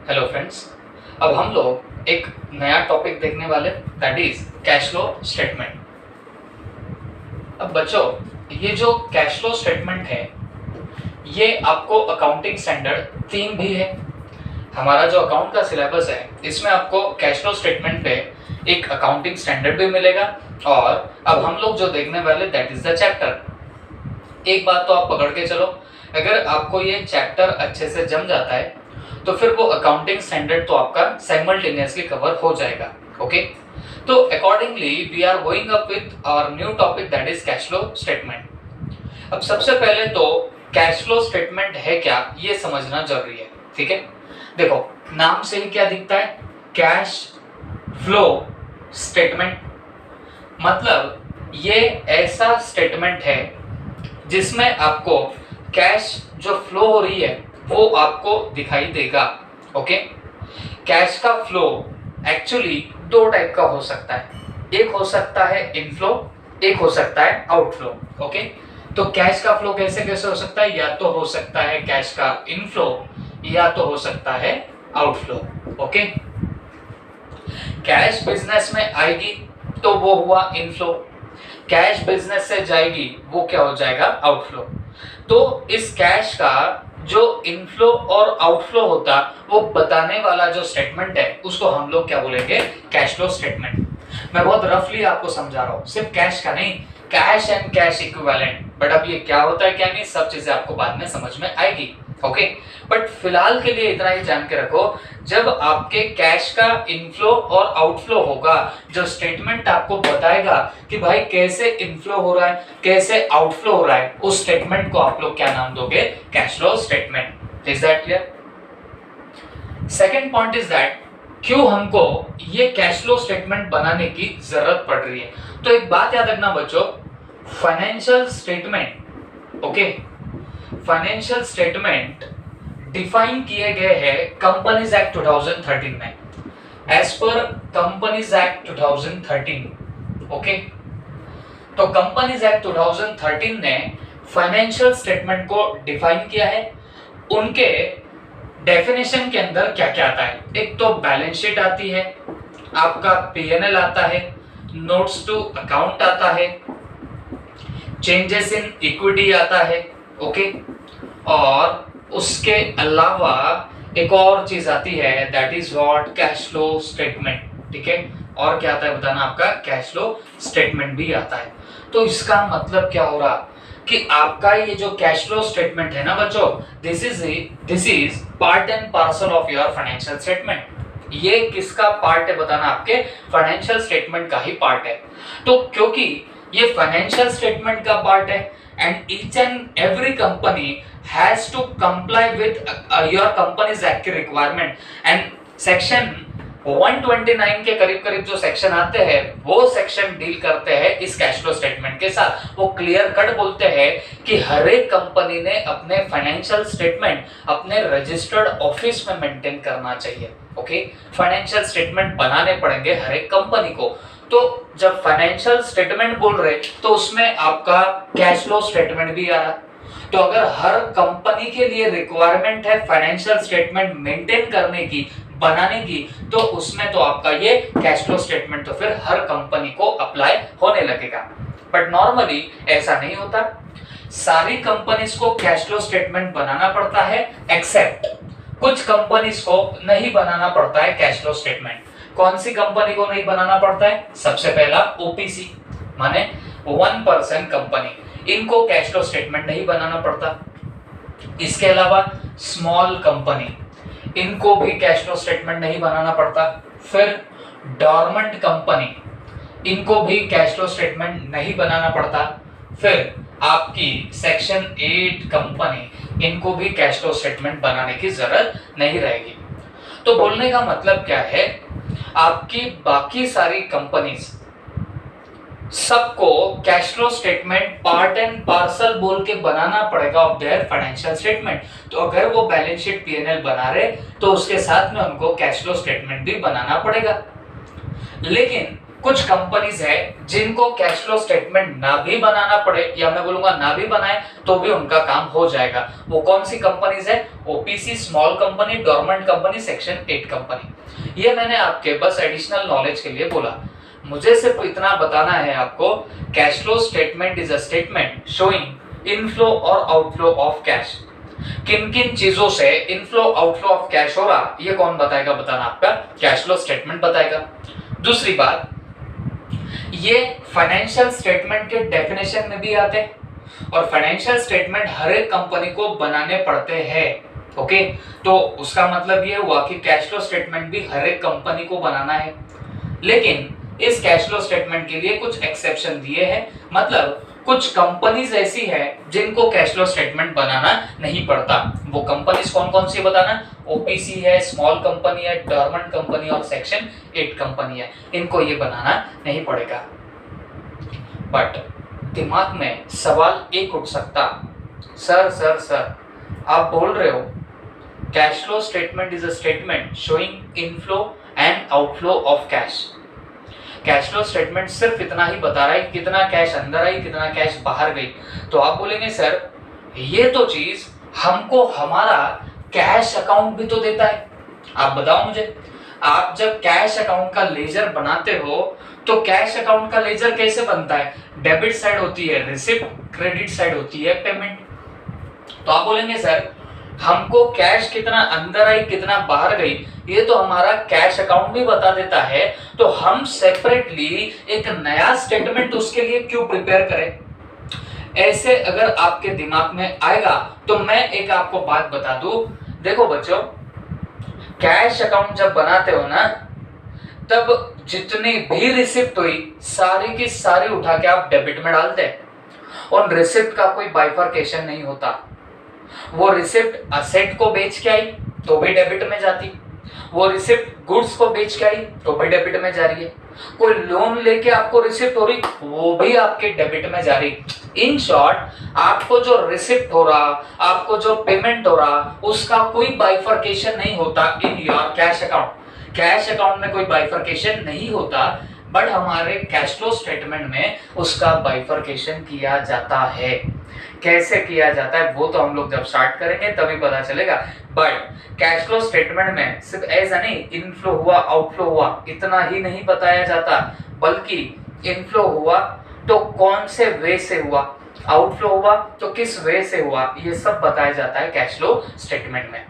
Hello friends. अब हम लोग एक नया टॉपिक देखने वाले, that is cash flow statement. अब बच्चों, ये जो कैश फ्लो स्टेटमेंट है ये आपको अकाउंटिंग स्टैंडर्ड 3 भी है। हमारा जो अकाउंट का सिलेबस है इसमें आपको कैश फ्लो स्टेटमेंट पे एक अकाउंटिंग स्टैंडर्ड भी मिलेगा। और अब हम लोग जो देखने वाले दैट इज द चैप्टर। एक बात तो आप पकड़ के चलो, अगर आपको ये चैप्टर अच्छे से जम जाता है तो फिर वो अकाउंटिंग स्टैंडर्ड तो आपका साइमल्टेनियसली कवर हो जाएगा। ओके, तो accordingly we are going up with our new topic that is cash flow statement. अब सबसे पहले तो कैश फ्लो स्टेटमेंट है क्या ये समझना जरूरी है। ठीक है, देखो नाम से ही क्या दिखता है, कैश फ्लो स्टेटमेंट। मतलब ये ऐसा स्टेटमेंट है जिसमें आपको कैश जो फ्लो हो रही है वो आपको दिखाई देगा। ओके, कैश का फ्लो एक्चुअली 2 टाइप का हो सकता है, एक हो सकता है इनफ्लो, एक हो सकता है आउटफ्लो। ओके, तो कैश का फ्लो कैसे कैसे हो सकता है, या तो हो सकता है कैश का इनफ्लो या तो हो सकता है आउटफ्लो। ओके, कैश बिजनेस में आएगी तो वो हुआ इनफ्लो, कैश बिजनेस से जाएगी वो क्या हो जाएगा, आउटफ्लो। तो इस कैश का जो इनफ्लो और आउटफ्लो होता वो बताने वाला जो स्टेटमेंट है उसको हम लोग क्या बोलेंगे, कैश फ्लो स्टेटमेंट। मैं बहुत रफली आपको समझा रहा हूँ, सिर्फ कैश का नहीं, cash and cash equivalent. But अब ये क्या होता है क्या नहीं, सब चीजें आपको बाद में समझ में आएगी। ओके, बट फिलहाल के लिए इतना ही जान के रखो, जब आपके कैश का इनफ्लो और आउटफ्लो होगा, जो स्टेटमेंट आपको बताएगा कि भाई कैसे इनफ्लो हो रहा है कैसे आउटफ्लो हो रहा है, उस स्टेटमेंट को आप लोग क्या नाम दोगे, cash flow statement. Is that clear? Second point is that क्यों हमको ये कैश फ्लो स्टेटमेंट बनाने की जरूरत पड़ रही है। तो एक बात याद रखना बच्चों, financial statement, okay, financial statement define किए गए हैं कंपनीज एक्ट 2013 में, as per companies act 2013। Okay, तो कंपनीज एक्ट 2013 ने फाइनेंशियल स्टेटमेंट को डिफाइन किया है। उनके डेफिनेशन के अंदर क्या क्या आता है, एक तो बैलेंस शीट आती है, आपका पीएनएल आता है, नोट्स टू अकाउंट आता है, चेंजेस इन इक्विटी आता है। ओके, और उसके अलावा एक और चीज आती है that is what, cash flow statement. ठीक है, और क्या आता है बताना, आपका कैश फ्लो स्टेटमेंट भी आता है। तो इसका मतलब क्या हो रहा कि आपका ये जो कैश फ्लो स्टेटमेंट है ना बच्चों, this is part and parcel of your financial statement. ये किसका पार्ट है बताना, आपके फाइनेंशियल स्टेटमेंट का ही पार्ट है। तो क्योंकि ये फाइनेंशियल स्टेटमेंट का पार्ट है and each and every company has to comply with your company's act requirement, and section 129 के करीब करीब जो सेक्शन आते हैं वो सेक्शन डील करते हैं इस कैश फ्लो स्टेटमेंट के साथ। वो क्लियर कट बोलते हैं कि हर एक कंपनी ने अपने फाइनेंशियल स्टेटमेंट अपने रजिस्टर्ड ऑफिस में मेंटेन करना चाहिए। ओके, फाइनेंशियल स्टेटमेंट बनाने पड़ेंगे हर एक कंपनी को। तो जब फाइनेंशियल स्टेटमेंट बोल रहे तो उसमें आपका कैश फ्लो स्टेटमेंट भी आ रहा। तो अगर हर कंपनी के लिए रिक्वायरमेंट है फाइनेंशियल स्टेटमेंट मेंटेन करने की, बनाने की, तो उसमें तो आपका ये कैश फ्लो स्टेटमेंट तो फिर हर कंपनी को अप्लाई होने लगेगा। बट नॉर्मली ऐसा नहीं होता, सारी कंपनीज को कैश फ्लो स्टेटमेंट बनाना पड़ता है, एक्सेप्ट कुछ कंपनीज को नहीं बनाना पड़ता है कैश फ्लो स्टेटमेंट। कौन सी कंपनी को नहीं बनाना पड़ता है? सबसे पहला ओपीसी, माने 1% कंपनी, इनको कैश फ्लो स्टेटमेंट नहीं बनाना पड़ता। इसके अलावा स्मॉल कंपनी, इनको भी कैश फ्लो स्टेटमेंट नहीं बनाना पड़ता। फिर डॉर्मेंट कंपनी, इनको भी कैश फ्लो स्टेटमेंट नहीं बनाना पड़ता। फिर आपकी सेक्शन 8 कंपनी, इनको भी कैश फ्लो स्टेटमेंट बनाने की जरूरत नहीं रहेगी। तो बोलने का मतलब क्या है, आपकी बाकी सारी कंपनीज सबको cash flow statement part and parcel बोल के बनाना पड़ेगा ऑफ देयर फाइनेंशियल स्टेटमेंट। तो अगर वो बैलेंस शीट पीएनएल बना रहे तो उसके साथ में उनको कैश फ्लो स्टेटमेंट भी बनाना पड़ेगा। लेकिन कुछ कंपनीज है जिनको कैश फ्लो स्टेटमेंट ना भी बनाना पड़े, या मैं बोलूंगा ना भी बनाए तो भी उनका काम हो जाएगा। वो कौन सी कंपनीज है? OPC, small company, dormant company, section 8 company. ये मैंने आपके बस एडिशनल नॉलेज के लिए बोला। मुझे सिर्फ इतना बताना है आपको, cash flow statement is a statement showing inflow और आउटफ्लो ऑफ कैश। किन किन चीजों से इनफ्लो आउटफ्लो ऑफ कैश हो रहा, ये कौन बताएगा? बताना आपका कैश फ्लो स्टेटमेंट बताएगा। दूसरी बात, ये फाइनेंशियल स्टेटमेंट के डेफिनेशन में भी आते हैं और फाइनेंशियल स्टेटमेंट हर एक कंपनी को बनाने पड़ते हैं। ओके, तो उसका मतलब ये हुआ कि कैश फ्लो स्टेटमेंट भी हर एक कंपनी को बनाना है। लेकिन इस कैश फ्लो स्टेटमेंट के लिए कुछ एक्सेप्शन दिए हैं, मतलब कुछ कंपनीज ऐसी है जिनको कैश फ्लो स्टेटमेंट बनाना नहीं पड़ता। वो कंपनीज कौन कौन सी बताना? ओपीसी है, स्मॉल कंपनी है, डोरमेंट कंपनी और सेक्शन 8 कंपनी है, इनको ये बनाना नहीं पड़ेगा। बट दिमाग में सवाल एक उठ सकता, सर आप बोल रहे हो cash flow statement is a statement showing inflow and outflow of cash. Cash flow statement सिर्फ इतना ही बता रहा है कितना कैश अंदर आई, कितना कैश बाहर गई। तो आप बोलेंगे सर ये तो चीज हमको हमारा कैश अकाउंट भी तो देता है। आप बताओ मुझे, आप जब कैश अकाउंट का लेजर बनाते हो तो कैश अकाउंट का लेजर कैसे बनता है? डेबिट साइड होती है रिसिप्ट, क्रेडिट साइड होती है पेमेंट। तो आप बोलेंगे सर हमको कैश कितना अंदर आई, कितना बाहर गई, ये तो हमारा कैश अकाउंट भी बता देता है, तो हम सेपरेटली एक नया स्टेटमेंट उसके लिए क्यों प्रिपेयर करें? ऐसे अगर आपके दिमाग में आएगा तो मैं एक आपको बात बता दूं। देखो बच्चों, कैश अकाउंट जब बनाते हो ना, तब जितनी भी रिसिप्ट हुई सारी की सारी उठा के आप डेबिट में डालते हैं। और रिसिप्ट का कोई बाइफरकेशन नहीं होता। वो रिसिप्ट असेट को बेच के आई तो भी डेबिट में जाती, वो रिसिप्ट गुड्स को बेच के आई तो भी डेबिट में जा रही है, कोई लोन लेके आपको रिसिप्ट हो रही वो भी आपके डेबिट में जा रही। इन शॉर्ट, आपको जो रिसिप्ट हो रहा, आपको जो पेमेंट हो रहा, उसका कोई बाइफरकेशन नहीं होता in your cash account. Cash account में कोई बाइफरकेशन नहीं होता, बट हमारे कैश फ्लो स्टेटमेंट में उसका बाइफरकेशन किया जाता है। कैसे किया जाता है वो तो हम लोग जब स्टार्ट करेंगे तभी पता चलेगा। बट कैश फ्लो स्टेटमेंट में सिर्फ ऐसा नहीं इनफ्लो हुआ आउटफ्लो हुआ इतना ही नहीं बताया जाता, बल्कि इनफ्लो हुआ तो कौन से वे से हुआ, आउटफ्लो हुआ तो किस वे से हुआ, ये सब बताया जाता है कैश फ्लो स्टेटमेंट में।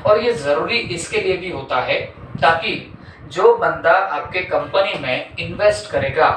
और ये जरूरी इसके लिए भी होता है ताकि जो बंदा आपके कंपनी में इन्वेस्ट करेगा,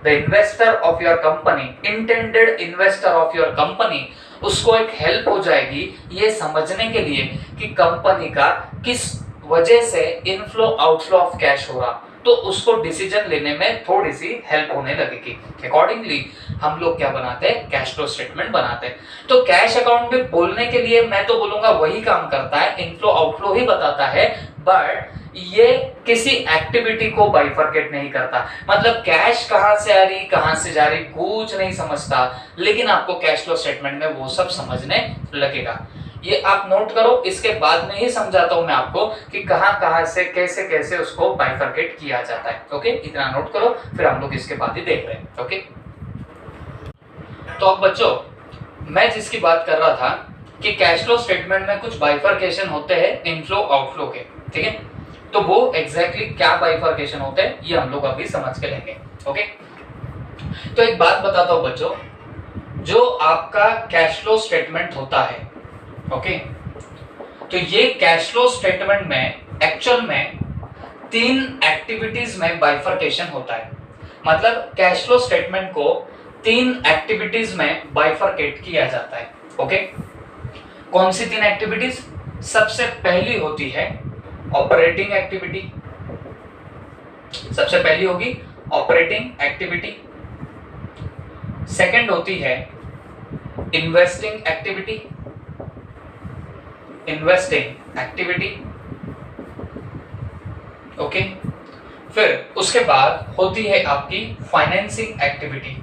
the investor of your company, intended investor of your company, उसको एक हेल्प हो जाएगी ये समझने के लिए कि कंपनी का किस वजह से इनफ्लो आउटफ्लो ऑफ कैश हो रहा, तो उसको डिसीजन लेने में थोड़ी सी हेल्प होने लगेगी। अकॉर्डिंगली हम लोग क्या बनाते हैं? कैश फ्लो स्टेटमेंट बनाते हैं। तो कैश अकाउंट में बोलने के लिए मैं तो बोलूंगा वही काम करता है, इनफ्लो आउटफ्लो ही बताता है, बट ये किसी एक्टिविटी को बाइफरकेट नहीं करता। मतलब कैश कहां से आ रही कहां से जा रही कुछ नहीं समझता, लेकिन आपको कैश फ्लो स्टेटमेंट में वो सब समझने लगेगा। ये आप नोट करो, इसके बाद में ही समझाता हूं मैं आपको कि कहां से कैसे कैसे उसको बाइफरकेट किया जाता है। ओके, इतना नोट करो, फिर हम लोग इसके बाद ही देख रहे हैं। ओके, तो अब बच्चों मैं जिसकी बात कर रहा था कि कैश फ्लो स्टेटमेंट में कुछ बाइफरकेशन होते हैं इनफ्लो आउटफ्लो के, ठीक है? तो वो एग्जैक्टली क्या बाइफरकेशन होते हैं ये हम लोग अभी समझ के लेंगे। ओके, तो एक बात बताता हूं बच्चों, जो आपका कैश फ्लो स्टेटमेंट होता है, ओके, तो ये कैश फ्लो स्टेटमेंट में एक्चुअल में 3 एक्टिविटीज में बाइफरकेशन होता है। मतलब कैश फ्लो स्टेटमेंट को 3 एक्टिविटीज में बाइफरकेट किया जाता है। ओके, कौन सी 3 एक्टिविटीज? सबसे पहली होती है ऑपरेटिंग एक्टिविटी, सबसे पहली होगी ऑपरेटिंग एक्टिविटी। सेकंड होती है investing activity, investing activity. Okay, फिर उसके बाद होती है आपकी फाइनेंसिंग एक्टिविटी,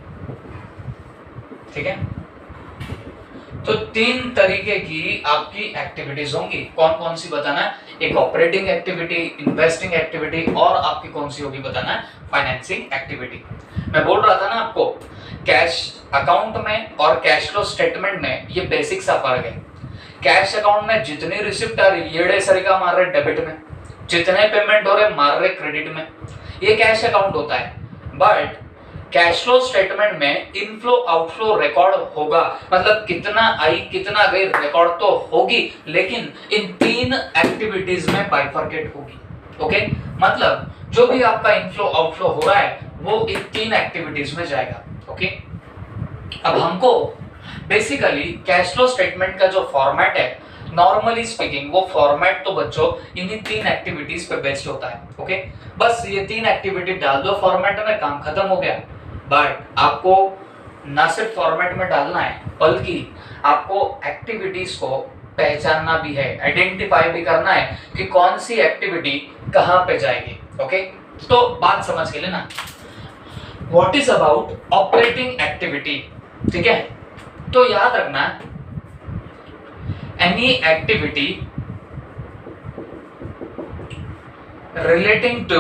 ठीक है? तो तीन तरीके की आपकी एक्टिविटीज होंगी। कौन कौन सी बताना है? एक ऑपरेटिंग एक्टिविटी, इन्वेस्टिंग एक्टिविटी और आपकी कौन सी होगी बताना है? Financing activity. मैं बोल रहा था ना आपको, कैश अकाउंट में और कैश फ्लो स्टेटमेंट में ये बेसिक सा फर्क है। कैश अकाउंट में जितनी रिसिप्ट आ रही येड़े सरिका मार रहे डेबिट में, जितने पेमेंट हो रहे मार रहे क्रेडिट में, ये कैश अकाउंट होता है। बट कैश फ्लो स्टेटमेंट में इनफ्लो आउटफ्लो रिकॉर्ड होगा, मतलब कितना आई कितना गई रिकॉर्ड तो होगी, लेकिन इन तीन एक्टिविटीज में बाइफर्केट होगी। ओके, मतलब जो भी आपका इनफ्लो आउटफ्लो हो रहा है वो इन तीन एक्टिविटीज में जाएगा। ओके, अब हमको बेसिकली कैश फ्लो स्टेटमेंट का जो फॉर्मेट है, नॉर्मली स्पीकिंग वो फॉर्मेट तो बच्चों इन्हीं तीन एक्टिविटीज पे बेस्ड होता है। ओके, बस ये तीन एक्टिविटी डाल दो फॉर्मेट में, काम खत्म हो गया। बट आपको ना सिर्फ फॉर्मेट में डालना है, बल्कि आपको एक्टिविटीज को पहचानना भी है, आइडेंटिफाई भी करना है कि कौन सी एक्टिविटी कहां पे जाएगी। ओके, तो बात समझ के लेना, what is about operating activity. ठीक है, तो याद रखना, any activity relating to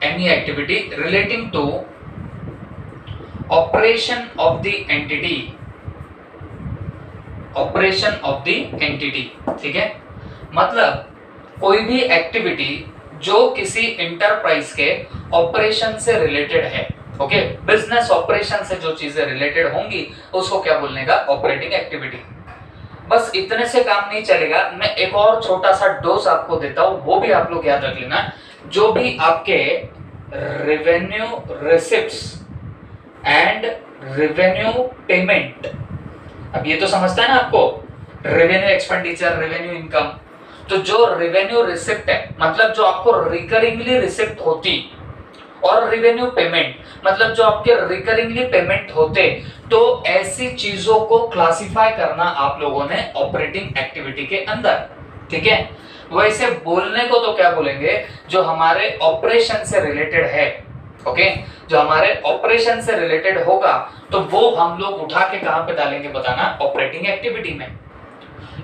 any activity relating to operation of the entity, operation of the entity। ठीक है, मतलब कोई भी एक्टिविटी जो किसी इंटरप्राइज के ऑपरेशन से रिलेटेड है। ओके, बिजनेस ऑपरेशन से जो चीजें रिलेटेड होंगी उसको क्या बोलने का? Operating activity. बस इतने से काम नहीं चलेगा, मैं एक और छोटा सा डोज आपको देता हूं, वो भी आप लोग याद रख लेना। जो भी आपके revenue receipts and revenue payment, अब ये तो समझता है ना आपको, रेवेन्यू एक्सपेंडिचर, रेवेन्यू इनकम। तो जो रेवेन्यू रिसिप्ट है, मतलब जो आपको रिकरिंगली रिसिप्ट होती, और रेवेन्यू पेमेंट मतलब जो आपके रिकरिंगली पेमेंट होते, तो ऐसी चीजों को क्लासिफाई करना आप लोगों ने ऑपरेटिंग एक्टिविटी के अंदर। ठीक है, वैसे बोलने को तो क्या बोलेंगे? जो हमारे ऑपरेशन से रिलेटेड है। ओके, जो हमारे ऑपरेशन से रिलेटेड होगा तो वो हम लोग उठा के कहां पे डालेंगे बताना? ऑपरेटिंग एक्टिविटी में।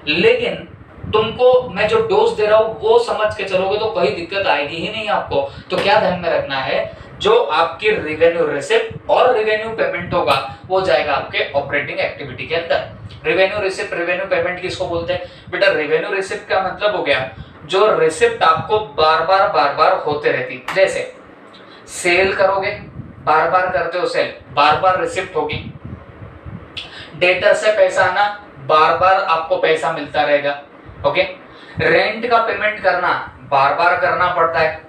लेकिन तुमको मैं जो डोज दे रहा हूं वो समझ के चलोगे तो कोई दिक्कत आएगी ही नहीं आपको। तो क्या ध्यान में रखना है, जो आपकी रेवेन्यू रिसिप्ट और रेवेन्यू पेमेंट होगा वो जाएगा आपके ऑपरेटिंग एक्टिविटी के अंदर। रेवेन्यू रिसिप्ट, रेवेन्यू पेमेंट किसको बोलते हैं बेटा? रेवेन्यू रिसिप्ट का मतलब हो गया जो रिसिप्ट आपको बार बार होते रहती, जैसे सेल करोगे, बार बार करते हो सेल, बार बार रिसिप्ट होगी। डेटर से पैसा आना, बार बार आपको पैसा मिलता रहेगा। ओके, रेंट का पेमेंट करना बार बार करना पड़ता है।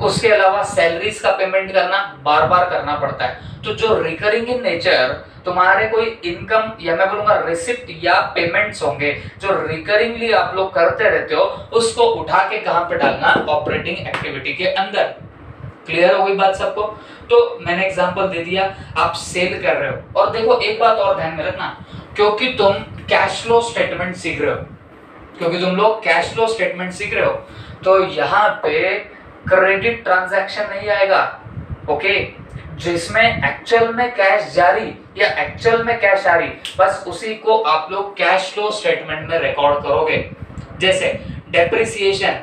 उसके अलावा सैलरीज का पेमेंट करना बार बार करना पड़ता है। तो जो रिकरिंग इन नेचर तुम्हारे कोई इनकम या मैं बोलूंगा रिसिप्ट या पेमेंट्स होंगे जो रिकरिंगली आप लोग करते रहते हो, उसको उठा के कहां पे डालना? ऑपरेटिंग एक्टिविटी के अंदर। क्लियर हो गई बात सबको? तो मैंने एग्जांपल दे दिया, आप सेल कर रहे हो। और देखो एक बात और ध्यान में रखना, क्योंकि तुम कैश फ्लो स्टेटमेंट सीख रहे हो, क्योंकि तुम लोग कैश फ्लो स्टेटमेंट सीख रहे हो, तो यहाँ पे क्रेडिट ट्रांजैक्शन नहीं आएगा। ओके, जिसमें एक्चुअल में कैश जारी या एक्चुअल में कैश आ रही, बस उसी को आप लोग कैश फ्लो स्टेटमेंट में रिकॉर्ड करोगे। जैसे डेप्रिसिएशन,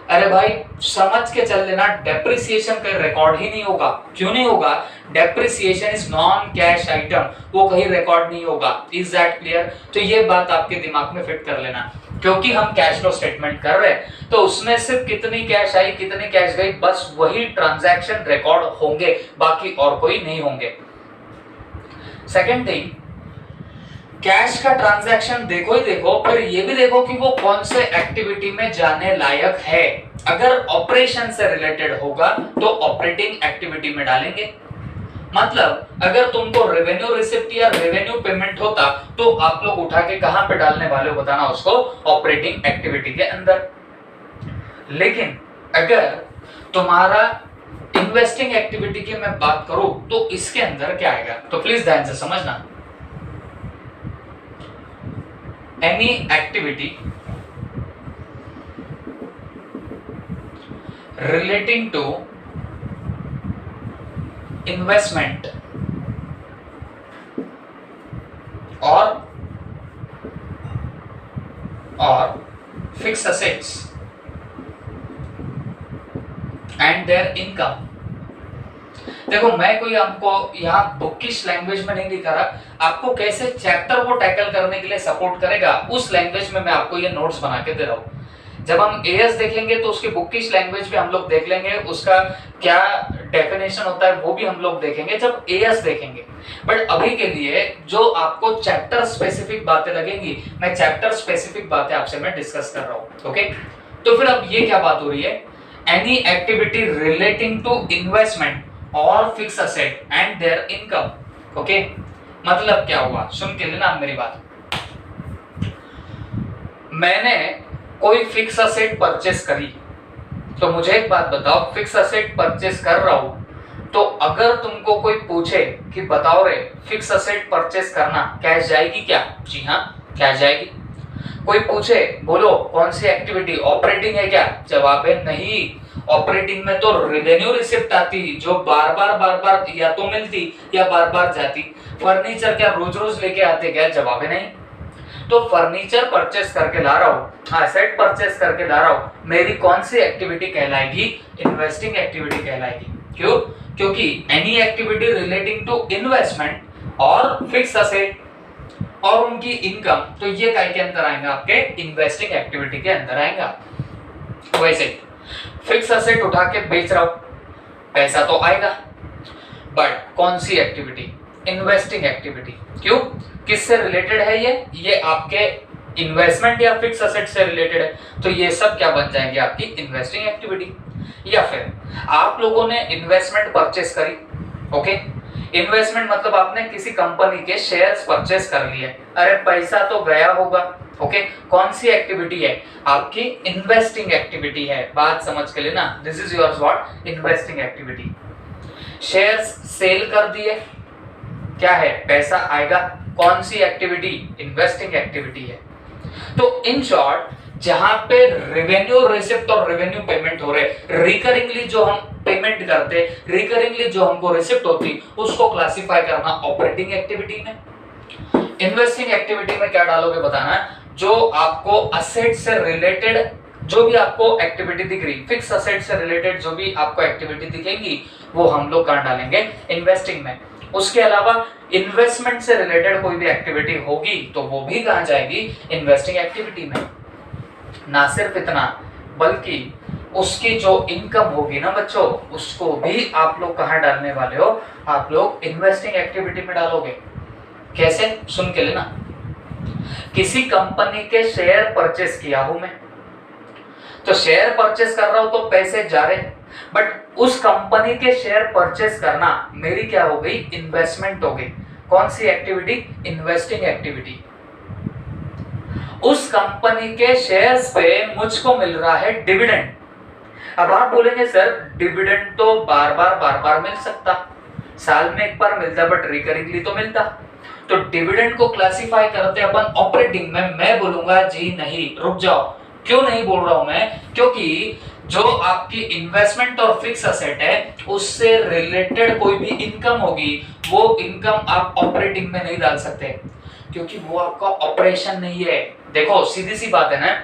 अरे भाई समझ के चल लेना, डेप्रिसिएशन का रिकॉर्ड ही नहीं होगा। क्यों नहीं होगा? Depreciation is non cash item, वो कहीं रिकॉर्ड नहीं होगा। Is that clear? तो ये बात आपके दिमाग में फिट कर लेना, क्योंकि हम कैश फ्लो स्टेटमेंट कर रहे हैं तो उसमें सिर्फ कितनी कैश आई कितनी कैश गई, बस वही ट्रांजैक्शन रिकॉर्ड होंगे, बाकी और कोई नहीं होंगे। सेकंड थिंग, कैश का ट्रांजैक्शन देखो ही देखो, फिर ये भी देखो कि वो कौन से एक्टिविटी में जाने लायक है। अगर ऑपरेशन से रिलेटेड होगा तो ऑपरेटिंग एक्टिविटी में डालेंगे। मतलब अगर तुमको रेवेन्यू रिसिप्ट या रेवेन्यू पेमेंट होता तो आप लोग उठा के कहां पे डालने वाले हो बताना? उसको ऑपरेटिंग एक्टिविटी के अंदर। लेकिन अगर तुम्हारा इन्वेस्टिंग एक्टिविटी की मैं बात करूं तो इसके अंदर क्या आएगा? तो प्लीज ध्यान से समझना, any activity relating to investment और fix assets and their income. देखो मैं कोई आपको यहाँ बुकिश लैंग्वेज में नहीं दिखा रहा, आपको कैसे चैप्टर को टैकल करने के लिए सपोर्ट करेगा उस लैंग्वेज में मैं आपको ये नोट्स बना के दे रहा हूँ। जब हम एएस देखेंगे तो उसकी बुकिश लैंग्वेज भी हम लोग देख लेंगे, उसका क्या डेफिनेशन होता है वो भी हम लोग देखेंगे जब एएस देखेंगे। बट अभी के लिए जो आपको चैप्टर स्पेसिफिक बातें लगेंगी, मैं चैप्टर स्पेसिफिक बातें आपसे मैं डिस्कस कर रहा हूँ। ओके, तो फिर अब ये क्या बात हो रही है, any activity relating to investment और fix asset and their income. Okay, मतलब क्या हुआ, सुन के लेना मेरी बात। मैंने कोई फिक्स असेट परचेस करी, तो मुझे एक बात बताओ, फिक्स असेट परचेस कर रहा हूं तो अगर तुमको कोई पूछे कि बताओ रे फिक्स असेट परचेस करना कैश जाएगी क्या, जी हाँ कैश जाएगी। कोई पूछे बोलो कौन सी एक्टिविटी ऑपरेटिंग है क्या, जवाब है नहीं, ऑपरेटिंग में तो रेवेन्यू रिसिप्ट आती जो बार बार या तो मिलती या बार बार जाती। फर्नीचर क्या रोज रोज लेके आते क्या, जवाब है नहीं। तो फर्नीचर परचेस करके ला रहा हूँ, एसेट परचेस करके ला रहा हूँ, मेरी कौन सी एक्टिविटी कहलाएगी, इन्वेस्टिंग एक्टिविटी कहलाएगी। क्यों, क्योंकि any activity relating to investment और फिक्स असेट और उनकी इनकम, तो ये काय के अंदर आएगा, आपके इन्वेस्टिंग एक्टिविटी के अंदर आएगा। वैसे फिक्स असेट उठा के बेच रहा हूं, पैसा तो आएगा, बट कौन सी एक्टिविटी, इन्वेस्टिंग एक्टिविटी। क्यों, किससे रिलेटेड है ये आपके इन्वेस्टमेंट या फिक्स असेट से रिलेटेड है, तो ये सब क्या बन जाएंगे, आपकी इन्वेस्टिंग एक्टिविटी। या फिर आप लोगों ने इन्वेस्टमेंट परचेस करी, ओके, इन्वेस्टमेंट मतलब आपने किसी कंपनी के शेयर्स परचेस कर लिए, अरे पैसा तो गया होगा, ओके, कौन सी एक्टिविटी है, आपकी इन्वेस्टिंग एक्टिविटी है। बात समझ के लेना, this is yours what, investing activity. Shares sell कर दिए, क्या है, पैसा आएगा, कौन सी एक्टिविटी, इन्वेस्टिंग एक्टिविटी है। तो इन शॉर्ट जहां पे रेवेन्यू रिसिप्ट और रेवेन्यू पेमेंट हो रहे, रिकरिंगली जो हम पेमेंट करते, रिकरिंगली जो हमको रिसिप्ट होती, उसको क्लासिफाई करना ऑपरेटिंग एक्टिविटी में। इन्वेस्टिंग एक्टिविटी में क्या डालोगे बताना, जो आपको असेट से रिलेटेड जो भी आपको एक्टिविटी दिख रही, फिक्स असेट से रिलेटेड जो भी आपको एक्टिविटी दिखेंगी वो हम लोग कहां डालेंगे, इन्वेस्टिंग में। उसके अलावा इन्वेस्टमेंट से रिलेटेड कोई भी एक्टिविटी होगी तो वो भी कहां जाएगी, इन्वेस्टिंग एक्टिविटी में। ना सिर्फ इतना, बल्कि उसकी जो इनकम होगी ना बच्चों, उसको भी आप लोग कहां डालने वाले हो, आप लोग इन्वेस्टिंग एक्टिविटी में डालोगे। कैसे, सुन के लेना। किसी कंपनी के शेयर परचेस किया हूं मैं, तो शेयर परचेस कर रहा हूं तो पैसे जा रहे, बट उस कंपनी के शेयर परचेस करना मेरी क्या हो गई, इन्वेस्टमेंट हो गई। कौन सी एक्टिविटी, इन्वेस्टिंग एक्टिविटी। उस कंपनी के शेयर्स पे मुझको मिल रहा है डिविडेंड। अब आप बोलेंगे सर डिविडेंड तो बार बार मिल सकता, साल में एक बार मिलता, बट रिकरिंगली तो मिलता। तो डिविडेंड को क्लासिफाई करते अपन ऑपरेटिंग में। मैं बोलूंगा जी नहीं, रुक जाओ। क्यों नहीं बोल रहा हूं मैं, क्योंकि जो आपकी इन्वेस्टमेंट और फिक्स असेट है उससे रिलेटेड कोई भी इनकम होगी, वो इनकम आप ऑपरेटिंग में नहीं डाल सकते, क्योंकि वो आपका ऑपरेशन नहीं है। देखो सीधी सी बात है ना,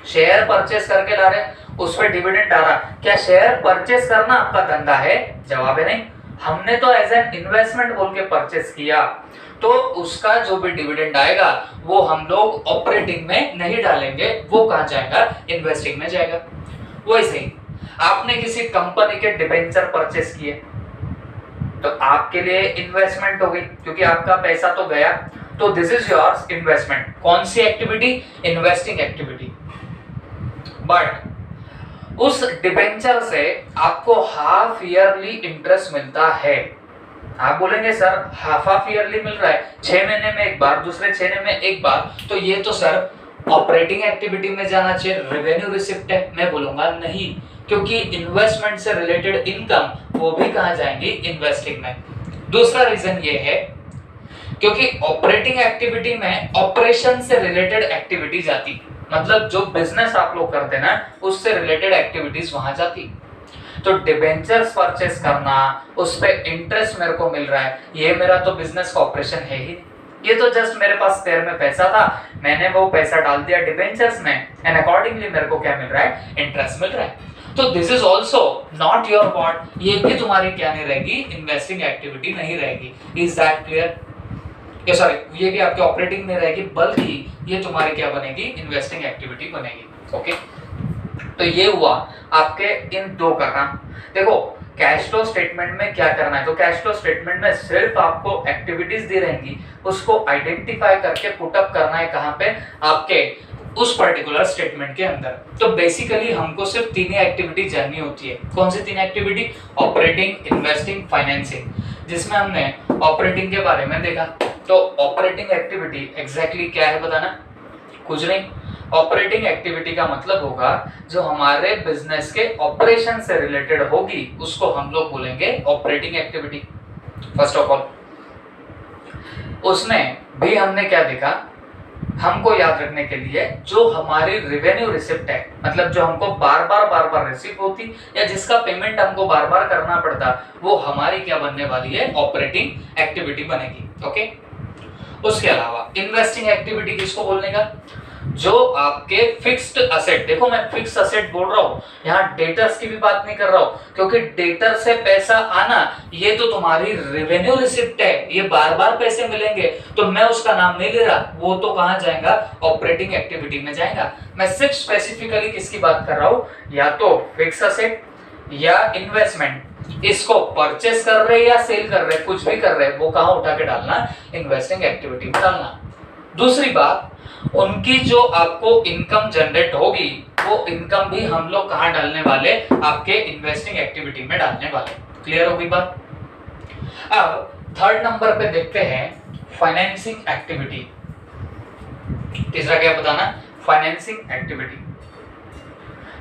शेयर परचेस करके ला रहे, उस पर डिविडेंड आ रहा, क्या शेयर परचेस करना आपका धंधा है, जवाब है नहीं। हमने तो एज एन इन्वेस्टमेंट बोल के परचेस किया, तो उसका जो भी डिविडेंड आएगा वो हम लोग ऑपरेटिंग में नहीं डालेंगे, वो कहां जाएगा, इन्वेस्टिंग में जाएगा। वैसे ही आपने किसी कंपनी के डिबेंचर परचेस किए, तो आपके लिए इन्वेस्टमेंट हो गई, क्योंकि आपका पैसा तो गया, तो दिस इज योर्स इन्वेस्टमेंट। कौन सी एक्टिविटी, इन्वेस्टिंग एक्टिविटी। बट उस डिबेंचर से आपको हाफ ईयरली इंटरेस्ट मिलता है। आप बोलेंगे सर हाफ ईयरली मिल रहा है, 6 महीने में एक बार, दूसरे 6 महीने में एक बार, तो ये तो सर ऑपरेटिंग एक्टिविटी में जाना चाहिए, रेवेन्यू रिसिप्ट है। मैं बोलूंगा नहीं, क्योंकि इन्वेस्टमेंट से रिलेटेड इनकम वो भी कहां जाएंगी, इन्वेस्टिंग में। दूसरा रीजन ये है क्योंकि ऑपरेटिंग एक्टिविटी में ऑपरेशन से रिलेटेड एक्टिविटी जाती, मतलब जो बिजनेस आप लोग करते ना उससे रिलेटेड एक्टिविटीज वहां जाती। तो डिबेंचर्स परचेस करना, उस पे इंटरेस्ट मेरे को मिल रहा है, ये मेरा तो बिजनेस का ऑपरेशन है ही। ये तो जस्ट मेरे पास स्पेयर में पैसा था, मैंने वो पैसा डाल दिया डिबेंचर्स में एंड अकॉर्डिंगली मेरे को क्या मिल रहा है, इंटरेस्ट मिल रहा है। तो this is also not your what, ये भी तुम्हारी क्या नहीं रहेगी, इन्वेस्टिंग एक्टिविटी नहीं रहेगी। Is that clear? ये सॉरी, ये भी आपकी ऑपरेटिंग नहीं रहेगी, बल्कि ये तुम्हारी क्या बनेगी, इन्वेस्टिंग एक्टिविटी बनेगी। ओके, तो ये हुआ आपके इन दो का काम। देखो कैश फ्लो स्टेटमेंट में क्या करना है, तो कैश फ्लो स्टेटमेंट में सिर्फ आपको एक्टिविटीज दी रहेंगी, उसको आइडेंटिफाई करके पुटअप करना है कहां पे, आपके उस पर्टिकुलर स्टेटमेंट के अंदर। तो बेसिकली हमको सिर्फ तीन ही एक्टिविटी जाननी होती है। कौन सी तीन एक्टिविटी? ऑपरेटिंग, इन्वेस्टिंग, फाइनेंसिंग, जिसमें हमने ऑपरेटिंग के बारे में देखा। तो ऑपरेटिंग एक्टिविटी एग्जैक्टली क्या है बताना, कुछ नहीं। ऑपरेटिंग एक्टिविटी का मतलब होगा जो हमारे बिजनेस के ऑपरेशन से रिलेटेड होगी, उसको हम लोग बोलेंगे operating activity. First of all उसमें भी हमने क्या देखा, हमको याद रखने के लिए जो हमारी रेवेन्यू रिसिप्ट है, मतलब जो हमको बार बार रिसीव होती या जिसका पेमेंट हमको बार बार करना पड़ता, वो हमारी क्या बनने वाली है, ऑपरेटिंग एक्टिविटी बनेगी। ओके, उसके अलावा इन्वेस्टिंग एक्टिविटी किसको बोलने का, जो आपके फिक्स्ड असेट, देखो मैं फिक्स्ड असेट बोल रहा हूं, यहाँ डेटर्स की भी बात नहीं कर रहा हूं, क्योंकि डेटर से पैसा आना ये तो तुम्हारी रेवेन्यू रिसिप्ट है, ये बार बार पैसे मिलेंगे, तो मैं उसका नाम नहीं ले रहा, वो तो कहां जाएगा, ऑपरेटिंग एक्टिविटी में जाएगा। मैं सिर्फ स्पेसिफिकली किसकी बात कर रहा हूं, या तो फिक्स असेट या इन्वेस्टमेंट, इसको परचेस कर रहे या सेल कर रहे, कुछ भी कर रहे, वो कहां उठा के डालना, इन्वेस्टिंग एक्टिविटी में डालना। दूसरी बात, उनकी जो आपको इनकम जनरेट होगी, वो इनकम भी हम लोग कहां डालने वाले, आपके इन्वेस्टिंग एक्टिविटी में डालने वाले। क्लियर हो गई बात? अब थर्ड नंबर पे देखते हैं फाइनेंसिंग एक्टिविटी। तीसरा क्या बताना, फाइनेंसिंग एक्टिविटी।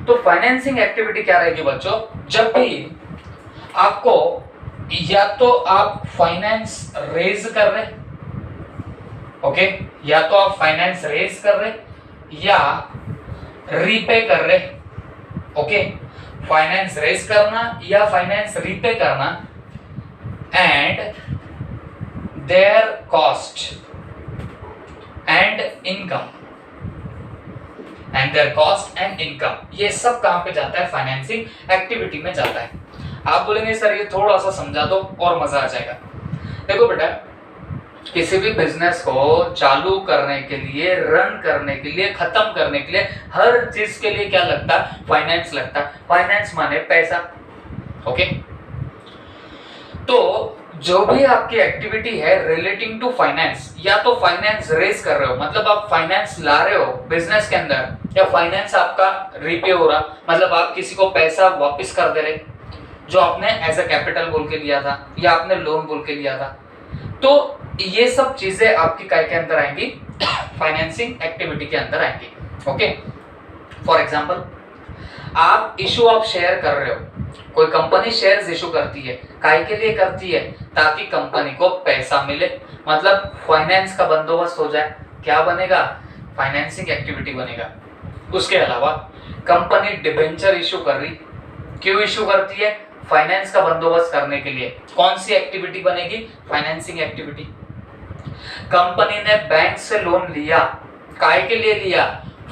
तो फाइनेंसिंग एक्टिविटी क्या रहेगी बच्चों, जब भी आपको या तो आप फाइनेंस रेज कर रहे, ओके, या तो आप फाइनेंस रेज कर रहे या रीपे कर रहे। ओके, फाइनेंस रेज करना या फाइनेंस रीपे करना, and there cost and income, and there cost and income, ये सब कहां पे जाता है, फाइनेंसिंग एक्टिविटी में जाता है। आप बोलेंगे सर ये थोड़ा सा समझा दो और मजा आ जाएगा। देखो बेटा, किसी भी बिजनेस को चालू करने के लिए, रन करने के लिए, खत्म करने के लिए, हर चीज के लिए क्या लगता है, फाइनेंस लगता है। फाइनेंस माने पैसा। ओके, तो जो भी आपकी एक्टिविटी है रिलेटिंग टू फाइनेंस, या तो फाइनेंस रेज कर रहे हो, मतलब आप फाइनेंस ला रहे हो बिजनेस के अंदर, या फाइनेंस आपका रीपे हो रहा, मतलब आप किसी को पैसा वापस कर दे रहे जो आपने एज अ कैपिटल बोल के लिया था या आपने लोन बोल के लिया था। तो ये सब चीजें आपकी काय के अंदर आएंगी, फाइनेंसिंग एक्टिविटी के अंदर आएंगी। ओके, फॉर एग्जांपल आप इशू ऑफ शेयर कर रहे हो, कोई कंपनी शेयर्स इशू करती है, काय के लिए करती है, ताकि कंपनी को पैसा मिले, मतलब फाइनेंस का बंदोबस्त हो जाए। क्या बनेगा, फाइनेंसिंग एक्टिविटी बनेगा। उसके अलावा कंपनी डिबेंचर इशू कर रही, क्यों इशू करती है, फाइनेंस का बंदोबस्त करने के लिए। कौन सी एक्टिविटी बनेगी, फाइनेंसिंग एक्टिविटी। कंपनी ने बैंक से लोन लिया, काय के लिए लिया,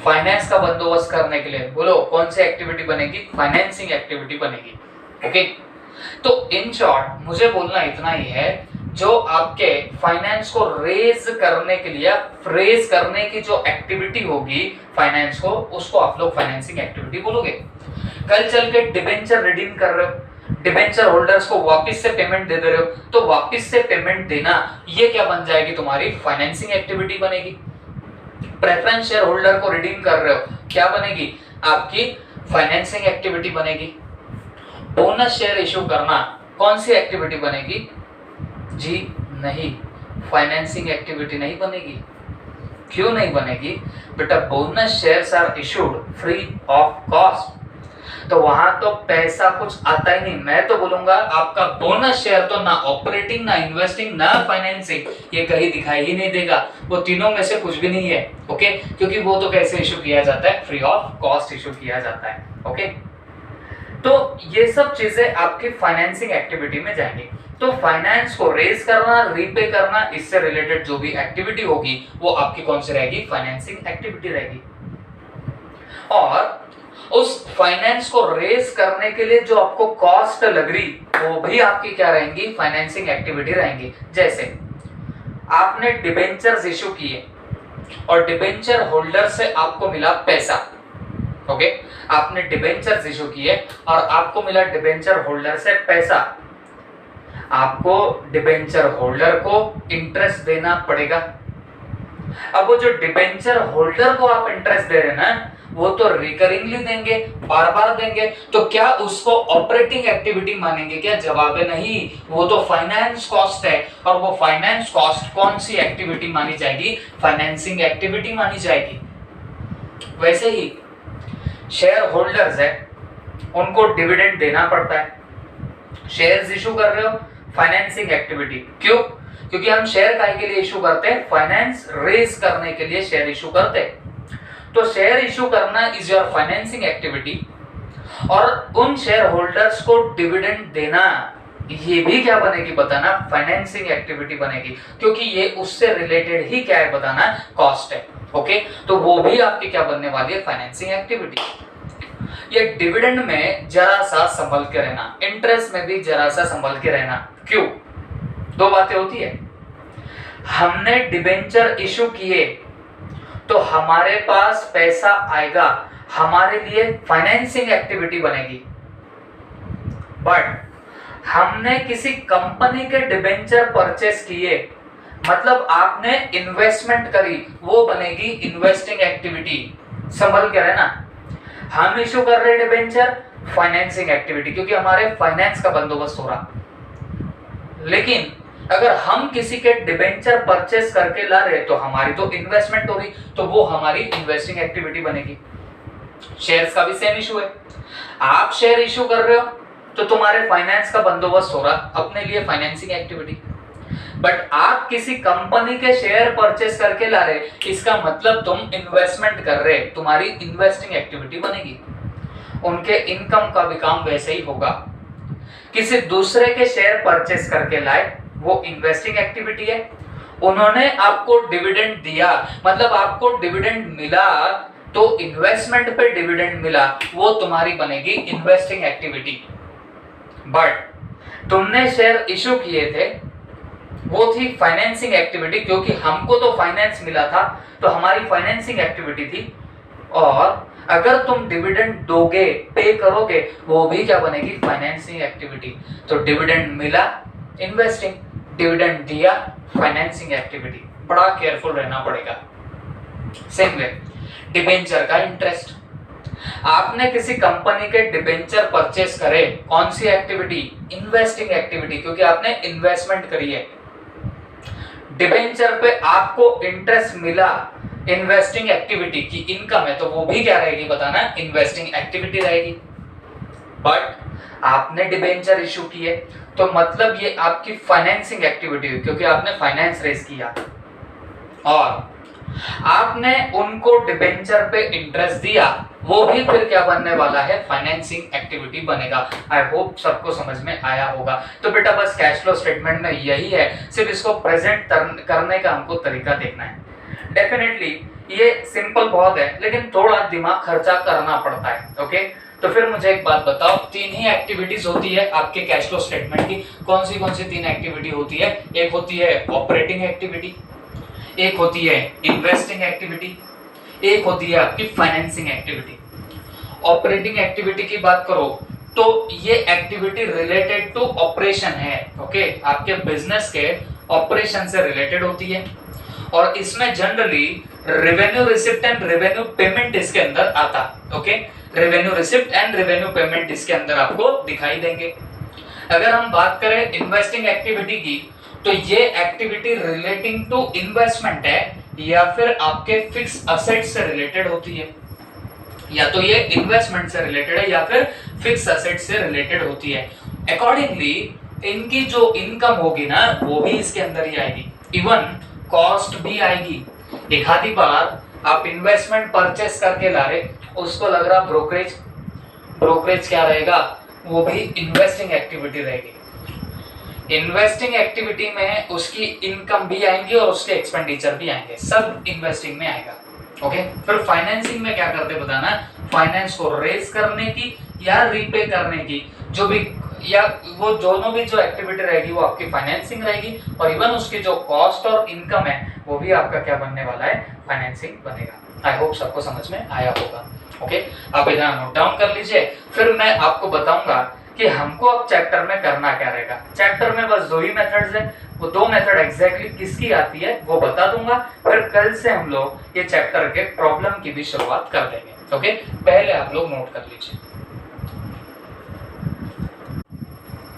फाइनेंस का बंदोबस्त करने के लिए। बोलो कौन सी एक्टिविटी बनेगी, फाइनेंसिंग एक्टिविटी बनेगी। ओके, तो इन शॉर्ट मुझे बोलना इतना ही है, जो आपके फाइनेंस को रेज करने के लिए, रेज करने की जो एक्टिविटी होगी फाइनेंस को, उसको आप लोग फाइनेंसिंग एक्टिविटी बोलोगे। कल चल के डिबेंचर रिडीम कर रहे हो, डिबेंचर होल्डर्स को वापस से पेमेंट दे रहे हो, तो वापस से पेमेंट देना ये क्या बन जाएगी, तुम्हारी फाइनेंसिंग एक्टिविटी बनेगी। प्रेफरेंस शेयर होल्डर को रिडीम कर रहे हो, क्या बनेगी, आपकी फाइनेंसिंग एक्टिविटी बनेगी। बोनस शेयर इशू करना कौन सी एक्टिविटी बनेगी, जी नहीं, फाइनेंसिंग एक्टिविटी नहीं बनेगी। क्यों नहीं बनेगी बेटा, bonus shares are issued free of cost, तो वहां तो पैसा कुछ आता ही नहीं। मैं तो बोलूंगा आपका बोनस शेयर तो ना ऑपरेटिंग, ना इन्वेस्टिंग, ना फाइनेंसिंग, ये कहीं दिखाई ही नहीं देगा। वो तीनों में से कुछ भी नहीं है। ओके, क्योंकि वो तो कैसे इशू किया जाता है, फ्री ऑफ कॉस्ट इशू किया जाता है। ओके, तो ये सब चीजें आपकी फाइनेंसिंग एक्टिविटी में जाएंगी। तो फाइनेंस को रेज करना, रीपे करना, इससे रिलेटेड जो भी एक्टिविटी होगी वो आपकी कौन सी रहेगी, फाइनेंसिंग एक्टिविटी रहेगी। और उस फाइनेंस को रेज करने के लिए जो आपको कॉस्ट लग रही वो भी आपकी क्या रहेंगी, फाइनेंसिंग एक्टिविटी रहेंगी। जैसे आपने डिबेंचर्स इशू किए और डिबेंचर होल्डर से आपको मिला पैसा, ओके, आपने डिबेंचर्स इशू किए और आपको मिला डिबेंचर होल्डर से पैसा, आपको डिबेंचर होल्डर को इंटरेस्ट देना पड़ेगा। अब वो जो डिबेंचर होल्डर को आप इंटरेस्ट दे रहे हैं ना, वो तो रिकरिंगली देंगे, बार बार देंगे, तो क्या उसको ऑपरेटिंग एक्टिविटी मानेंगे क्या? जवाब है नहीं, वो तो फाइनेंस कॉस्ट है। और वो फाइनेंस कॉस्ट कौन सी एक्टिविटी मानी जाएगी, फाइनेंसिंग एक्टिविटी मानी जाएगी। वैसे ही शेयर होल्डर्स है, उनको डिविडेंड देना पड़ता है, शेयर्स इशू कर रहे हो, फाइनेंसिंग एक्टिविटी। क्यों? क्योंकि हम शेयर काहे के लिए इशू करते हैं, फाइनेंस रेज करने के लिए शेयर इशू करते हैं। तो शेयर इशू करना इज योर फाइनेंसिंग एक्टिविटी, और उन शेयर होल्डर्स को डिविडेंड देना ये भी क्या बनेगी बताना, फाइनेंसिंग एक्टिविटी बनेगी, क्योंकि ये उससे रिलेटेड ही क्या है बताना, कॉस्ट है। ओके, तो वो भी आपकी क्या बनने वाली है, फाइनेंसिंग एक्टिविटी। ये डिविडेंड में जरा सा संभल के रहना, इंटरेस्ट में भी जरा सा संभल के रहना। क्यों? दो बातें होती है, हमने डिबेंचर इशू किए तो हमारे पास पैसा आएगा, हमारे लिए फाइनेंसिंग एक्टिविटी बनेगी। बट हमने किसी कंपनी के डिबेंचर परचेस किए, मतलब आपने इन्वेस्टमेंट करी, वो बनेगी इन्वेस्टिंग एक्टिविटी। संभल के रहना, हम इशू कर रहे डिबेंचर, फाइनेंसिंग एक्टिविटी, क्योंकि हमारे फाइनेंस का बंदोबस्त हो रहा। लेकिन अगर हम किसी के डिबेंचर परचेस करके ला रहे तो हमारी तो इन्वेस्टमेंट हो रही, तो वो हमारी इन्वेस्टिंग एक्टिविटी बनेगी। शेयर्स का भी सेम इशू है, आप शेयर इशू कर रहे हो तो तुम्हारे फाइनेंस का बंदोबस्त हो रहा, अपने लिए फाइनेंसिंग एक्टिविटी। बट आप किसी कंपनी के शेयर परचेस करके ला रहे, इसका मतलब तुम इन्वेस्टमेंट कर रहे, तुम्हारी इन्वेस्टिंग एक्टिविटी बनेगी। उनके इनकम का भी काम वैसे ही होगा। किसी दूसरे के शेयर परचेस करके लाए, वो इन्वेस्टिंग एक्टिविटी है। उन्होंने आपको डिविडेंड दिया, मतलब आपको डिविडेंड मिला, तो इन्वेस्टमेंट पे डिविडेंड मिला, वो तुम्हारी बनेगी इन्वेस्टिंग एक्टिविटी। बट तुमने शेयर इशू किए थे, वो थी फाइनेंसिंग एक्टिविटी, क्योंकि हमको तो फाइनेंस मिला था, तो हमारी फाइनेंसिंग एक्टिविटी थी। और अगर तुम डिविडेंड दोगे, पे करोगे, वो भी क्या बनेगी, फाइनेंसिंग एक्टिविटी। तो डिविडेंड मिला, इन्वेस्टिंग, डिविडेंड दिया, फाइनेंसिंग एक्टिविटी। बड़ा केयरफुल रहना पड़ेगा। सेम वे डिबेंचर का इंटरेस्ट, आपने किसी कंपनी के डिबेंचर परचेस करे, कौन सी एक्टिविटी, इन्वेस्टिंग एक्टिविटी, क्योंकि आपने इन्वेस्टमेंट करी है। डिबेंचर पे आपको इंटरेस्ट मिला, इन्वेस्टिंग एक्टिविटी की इनकम है, तो वो भी क्या रहेगी बताना, इन्वेस्टिंग एक्टिविटी रहेगी। बट आपने डिबेंचर इशू किए, तो मतलब ये आपकी फाइनेंसिंग एक्टिविटी हुई, क्योंकि आपने फाइनेंस रेज किया और आपने उनको डिबेंचर पे इंटरेस्ट दिया, वो भी फिर क्या बनने वाला है, फाइनेंसिंग एक्टिविटी बनेगा। आई होप सबको समझ में आया होगा। तो बेटा बस कैश फ्लो स्टेटमेंट में यही है, सिर्फ इसको प्रेजेंट करने का हमको तरीका देखना है। डेफिनेटली ये सिंपल बहुत है, लेकिन थोड़ा दिमाग खर्चा करना पड़ता है। ओके, तो फिर मुझे एक बात बताओ, तीन ही एक्टिविटीज होती है आपके कैश फ्लो स्टेटमेंट की। कौन सी तीन एक्टिविटी होती है? एक होती है ऑपरेटिंग एक्टिविटी, एक होती है इन्वेस्टिंग एक्टिविटी, एक होती है आपकी फाइनेंसिंग एक्टिविटी। ऑपरेटिंग एक्टिविटी की बात करो तो ये एक्टिविटी रिलेटेड टू ऑपरेशन है। ओके, आपके बिजनेस के ऑपरेशन से रिलेटेड होती है, और इसमें generally revenue receipt and revenue payment इसके अंदर आता। Okay, revenue receipt and revenue payment इसके अंदर आपको दिखाई देंगे। अगर हम बात करें इन्वेस्टिंग एक्टिविटी की, तो ये एक्टिविटी रिलेटिंग टू इन्वेस्टमेंट है या फिर आपके फिक्स असेट से रिलेटेड होती है। या तो ये इन्वेस्टमेंट से रिलेटेड है या फिर फिक्स असेट से रिलेटेड होती है। अकॉर्डिंगली इनकी जो इनकम होगी ना, वो भी इसके अंदर ही आएगी। इवन कॉस्ट भी आएगी। एक आधी बार आप इन्वेस्टमेंट परचेस करके ला रहे, उसको लग रहा ब्रोकरेज क्या रहेगा, वो भी इन्वेस्टिंग एक्टिविटी रहेगी। इन्वेस्टिंग एक्टिविटी में उसकी इनकम भी आएंगी और उसके एक्सपेंडिचर भी आएंगे, सब इन्वेस्टिंग में आएगा। ओके, फिर फाइनेंसिंग में क्या करते बताना, फाइनेंस को रेज करने की या रीपे करने की, जो भी या वो दोनों भी जो एक्टिविटी रहेगी वो आपकी फाइनेंसिंग रहेगी, और इवन उसकी जो कॉस्ट और इनकम है वो भी आपका क्या बनने वाला है, फाइनेंसिंग बनेगा। आई होप सबको समझ में आया होगा। ओके, आप इधर नोट डाउन कर लीजिए, फिर मैं आपको बताऊंगा कि हमको अब चैप्टर में करना क्या रहेगा। चैप्टर में बस दो ही मेथड्स है, वो दो मेथड एग्जैक्टली किसकी आती है वो बता दूंगा, फिर कल से हम लोग ये चैप्टर के प्रॉब्लम की भी शुरुआत कर देंगे। ओके, पहले आप लोग नोट कर लीजिए।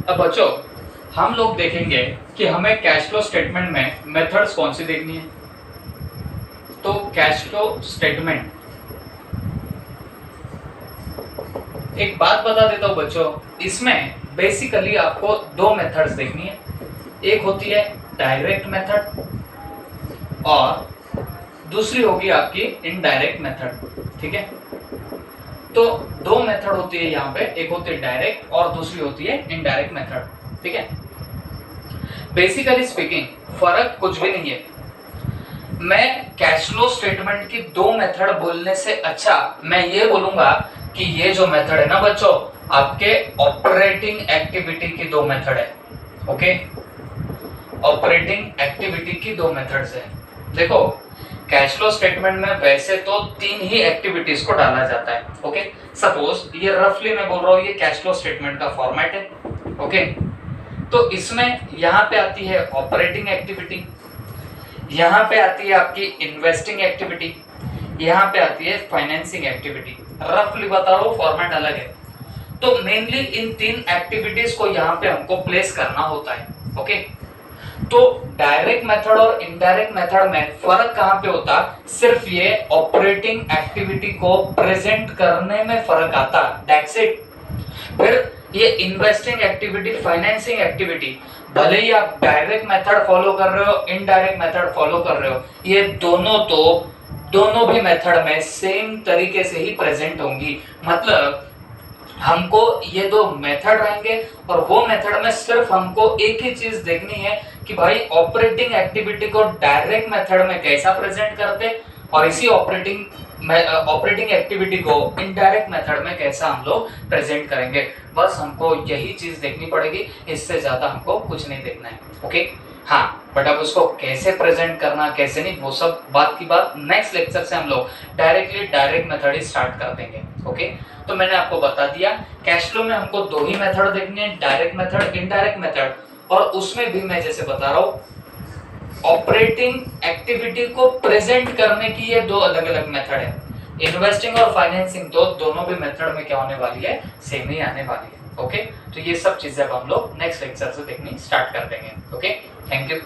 अब बच्चों हम लोग देखेंगे कि हमें कैश फ्लो स्टेटमेंट में मेथड्स कौन सी देखनी है। तो कैश फ्लो स्टेटमेंट, एक बात बता देता हूं बच्चों, इसमें बेसिकली आपको दो मेथड्स देखनी है, एक होती है डायरेक्ट मेथड और दूसरी होगी आपकी इनडायरेक्ट मेथड। ठीक है, तो दो मेथड होती है यहाँ पे, एक होती है डायरेक्ट और दूसरी होती है इनडायरेक्ट मेथड। ठीक है, बेसिकली स्पीकिंग फर्क कुछ भी नहीं है। मैं कैश फ्लो स्टेटमेंट की दो मेथड बोलने से अच्छा मैं ये बोलूंगा कि ये जो मेथड है ना बच्चों, आपके ऑपरेटिंग एक्टिविटी की दो मेथड है। ओके, ऑपरेटिंग एक्टिविटी की दो मेथड्स है। देखो कैश फ्लो स्टेटमेंट में वैसे तो तीन ही एक्टिविटीज को डाला जाता है। ओके, सपोज ये रफली मैं बोल रहा हूँ, ये कैश फ्लो स्टेटमेंट का फॉर्मेट है। ओके, तो इसमें यहाँ पे आती है ऑपरेटिंग एक्टिविटी, यहाँ पे आती है आपकी इन्वेस्टिंग एक्टिविटी, यहाँ पे आती है फाइनेंसिंग एक्टिविटी। रफली बता रहा हूँ, फॉर्मेट अलग है। तो मेनली इन तीन एक्टिविटीज को यहाँ पे हमको प्लेस करना होता है। ओके, तो डायरेक्ट मेथड और इनडायरेक्ट मेथड में फर्क कहाँ पे होता, सिर्फ ये ऑपरेटिंग एक्टिविटी को प्रेजेंट करने में फर्क आता, दैट्स इट। फिर ये इन्वेस्टिंग एक्टिविटी, फाइनेंसिंग एक्टिविटी, भले ही आप डायरेक्ट मेथड फॉलो कर रहे हो, इनडायरेक्ट मेथड फॉलो कर रहे हो, ये दोनों भी मेथड में सेम तरीके से ही प्रेजेंट होंगी। मतलब हमको ये दो मेथड रहेंगे और वो मेथड में सिर्फ हमको एक ही चीज देखनी है कि भाई ऑपरेटिंग एक्टिविटी को डायरेक्ट मेथड में कैसा प्रेजेंट करते और इसी ऑपरेटिंग एक्टिविटी को इनडायरेक्ट मेथड में कैसा हम लोग प्रेजेंट करेंगे। बस हमको यही चीज देखनी पड़ेगी, इससे ज्यादा हमको कुछ नहीं देखना है। ओके, हाँ, बट अब उसको कैसे प्रेजेंट करना कैसे नहीं, वो सब बात की बात नेक्स्ट लेक्चर से हम लोग डायरेक्टली डायरेक्ट मेथड ही स्टार्ट कर देंगे। ओके, तो मैंने आपको बता दिया कैश फ्लो में हमको दो ही मेथड देखने हैं, डायरेक्ट मेथड, इनडायरेक्ट मेथड, और उसमें भी मैं जैसे बता रहा हूँ ऑपरेटिंग एक्टिविटी को प्रेजेंट करने की ये दो अलग अलग मेथड है। इन्वेस्टिंग और फाइनेंसिंग तो दोनों भी मेथड में क्या होने वाली है, सेम ही आने वाली है। ओके, तो ये सब चीजें अब हम लोग नेक्स्ट लेक्चर से देखनी स्टार्ट कर देंगे। Okay, thank you.